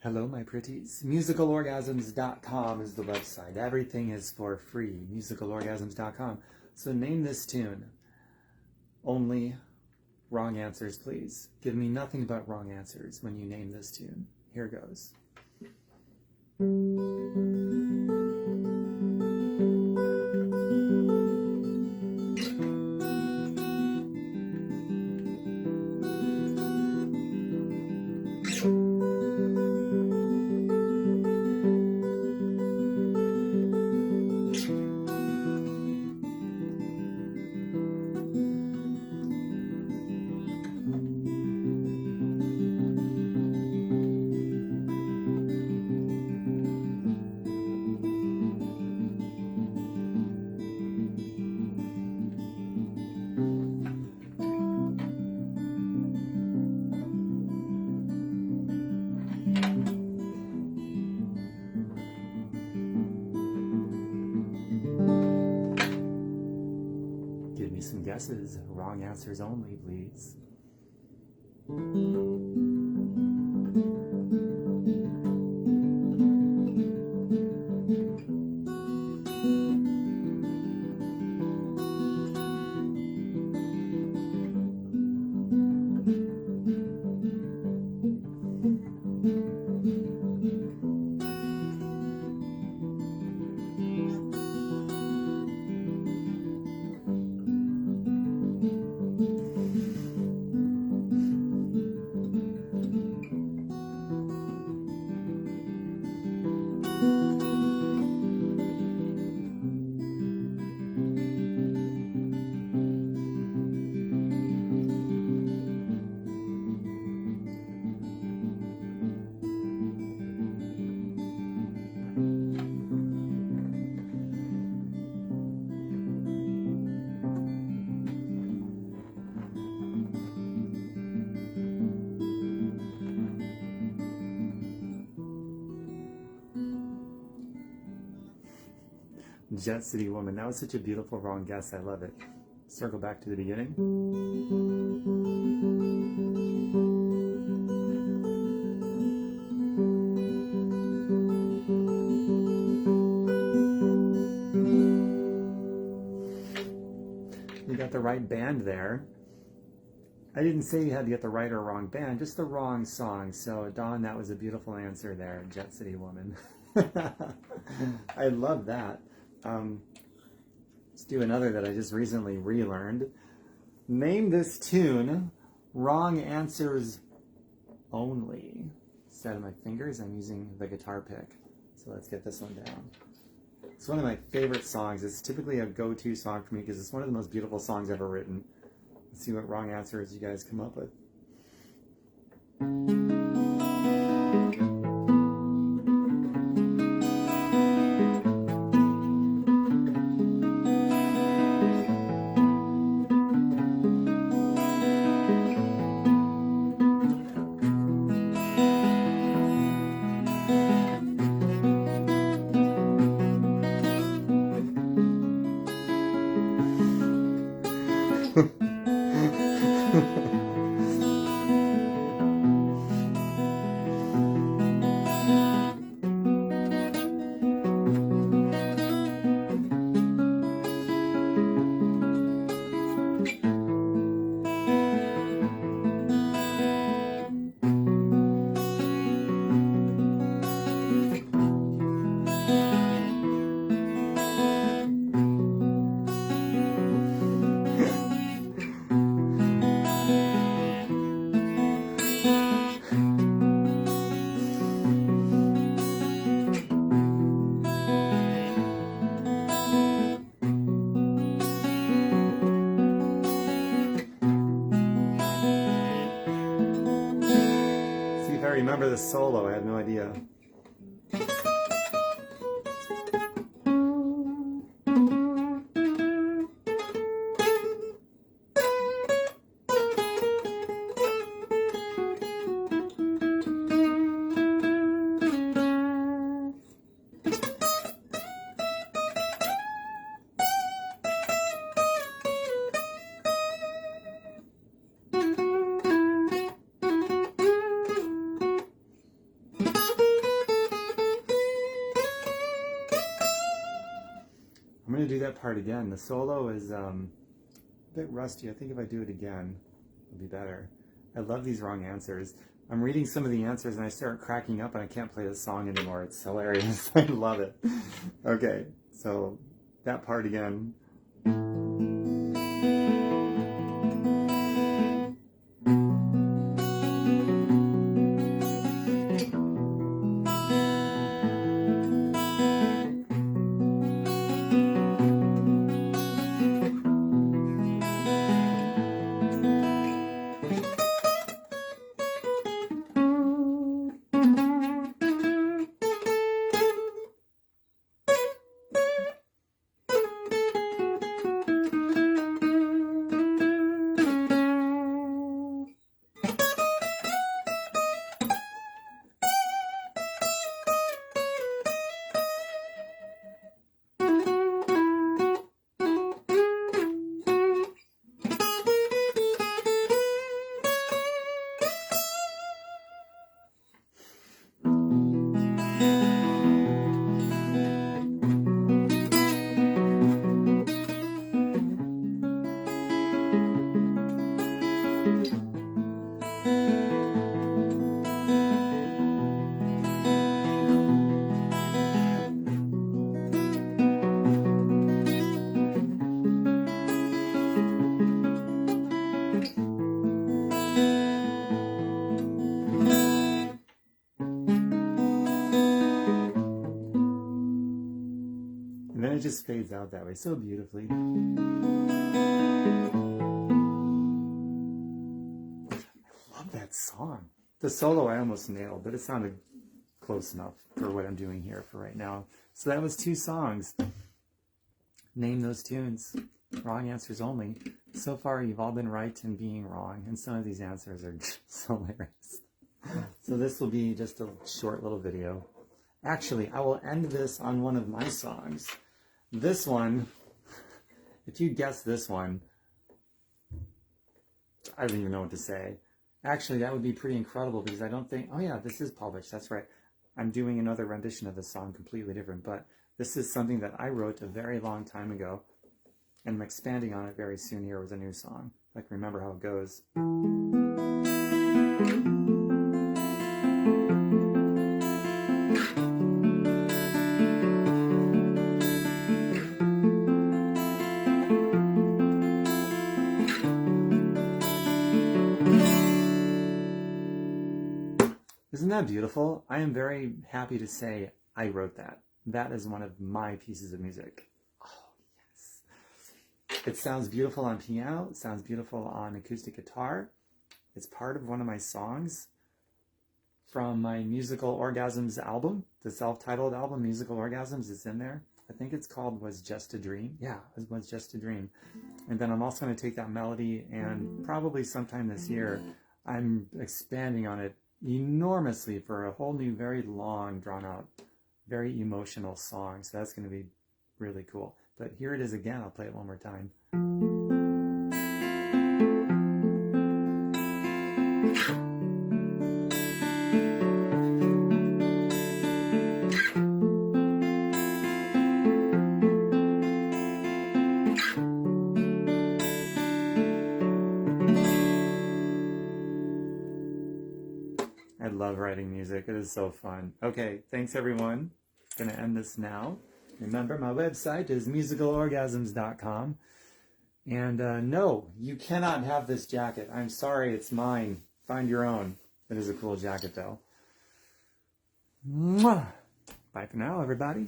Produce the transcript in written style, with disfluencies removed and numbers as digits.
Hello, my pretties. Musicalorgasms.com is the website. Everything is for free. Musicalorgasms.com. So name this tune. Only wrong answers, please. Give me nothing but wrong answers when you name this tune. Here goes. Give me some guesses. Wrong answers only, please. Jet City Woman. That was such a beautiful wrong guess. I love it. Circle back to the beginning. You got the right band there. I didn't say you had to get the right or wrong band, just the wrong song. So, Dawn, that was a beautiful answer there, Jet City Woman. I love that. Let's do another that I just recently relearned. Name this tune, wrong answers only. Instead of my fingers, I'm using the guitar pick. So let's get this one down. It's one of my favorite songs. It's typically a go-to song for me because it's one of the most beautiful songs ever written. Let's see what wrong answers you guys come up with. I remember the solo, I have no idea. going to do that part again. The solo is a bit rusty. I think if I do it again, it'll be better. I love these wrong answers. I'm reading some of the answers and I start cracking up and I can't play the song anymore. It's hilarious. I love it. Okay, so that part again. And then it just fades out that way so beautifully. I love that song. The solo I almost nailed, but it sounded close enough for what I'm doing here for right now. So that was 2 songs. Name those tunes. Wrong answers only. So far you've all been right in being wrong, and some of these answers are just hilarious. So this will be just a short little video. Actually, I will end this on one of my songs. This one, if you guess this one, I don't even know what to say. Actually, that would be pretty incredible because I don't think, oh yeah, this is published, that's right. I'm doing another rendition of this song, completely different, but this is something that I wrote a very long time ago, and I'm expanding on it very soon here with a new song. Like, remember how it goes. Isn't that beautiful? I am very happy to say I wrote that. That is one of my pieces of music. Oh, yes. It sounds beautiful on piano. It sounds beautiful on acoustic guitar. It's part of one of my songs from my Musical Orgasms album, the self-titled album, Musical Orgasms, is in there. I think it's called Was Just a Dream. Yeah, it was Just a Dream. And then I'm also going to take that melody and probably sometime this year, I'm expanding on it enormously for a whole new, very long, drawn out, very emotional song. So that's going to be really cool. But here it is again. I'll play it one more time. I love writing music. It is so fun. Okay, thanks everyone. Gonna end this now. Remember, my website is musicalorgasms.com. And no, you cannot have this jacket. I'm sorry, it's mine. Find your own. It is a cool jacket though. Mwah! Bye for now, everybody.